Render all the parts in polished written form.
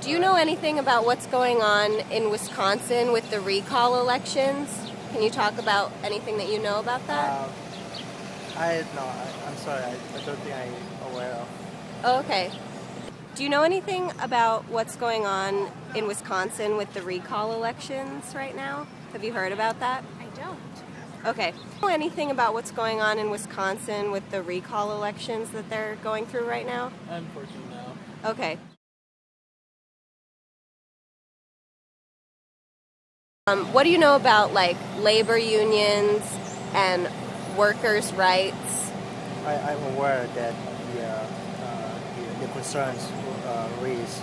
Do you know anything about what's going on in Wisconsin with the recall elections? Can you talk about anything that you know about that? I'm sorry. I don't think I'm aware of. Oh, okay. Do you know anything about what's going on in Wisconsin with the recall elections right now? Have you heard about that? I don't. Okay. Do you know anything about what's going on in Wisconsin with the recall elections that they're going through right now? Unfortunately, no. Okay. What do you know about like labor unions and workers' rights? I'm aware that the concerns raised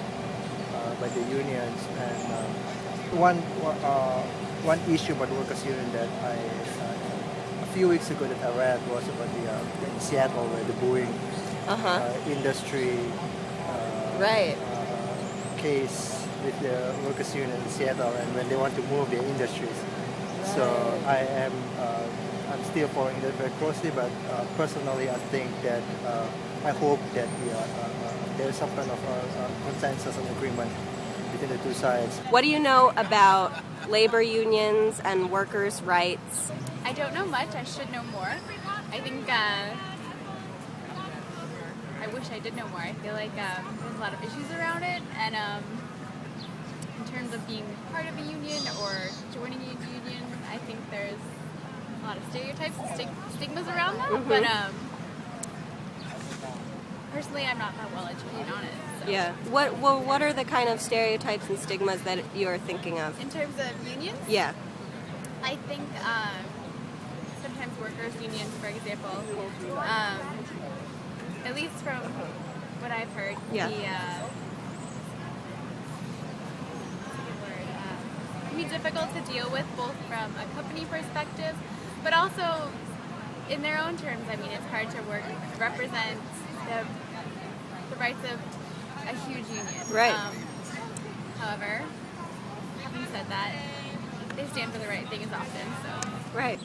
by the unions and one issue about the workers' union that a few weeks ago that I read was about in Seattle where the Boeing industry Right. case with the workers' union in Seattle and when they want to move their industries. So I'm still following that very closely, but personally I think that I hope that there's some kind of consensus and agreement between the two sides. What do you know about labor unions and workers' rights? I don't know much. I should know more. I think I wish I did know more. I feel like there's a lot of issues around it, and in terms of being part of a union or joining a union, I think there's a lot of stereotypes and stigmas around that. But personally, I'm not that well educated on it. So. Yeah. What are the kind of stereotypes and stigmas that you're thinking of? In terms of unions, Yeah. I think sometimes workers' unions, for example, at least from what I've heard, Yeah. Can be difficult to deal with both from a company perspective, but also in their own terms. I mean, it's hard to represent the rights of a huge union. Right. However, having said that, they stand for the right things often. So. Right.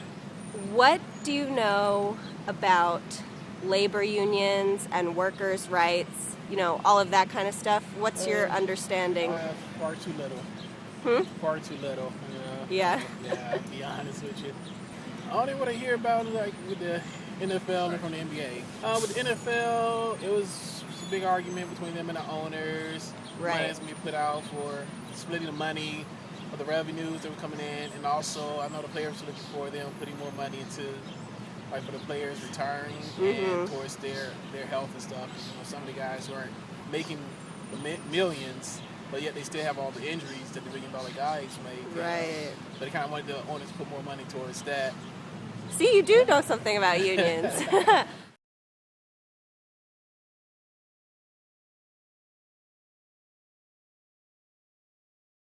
What do you know about labor unions and workers' rights? You know, all of that kind of stuff. What's your understanding? I have far too little. Far too little. Yeah. Yeah, I'll be honest with you. Only what I hear about like with the NFL and from the NBA. With the NFL, it was a big argument between them and the owners. Right. Money that's going to be put out for splitting the money or the revenues that were coming in, and also I know the players were looking for them putting more money into, like for the players retiring and towards their health and stuff. You know, some of the guys weren't making millions, but yet they still have all the injuries that the billion-dollar guys make. Right. But they kind of wanted the owners to put more money towards that. See, you do know something about unions.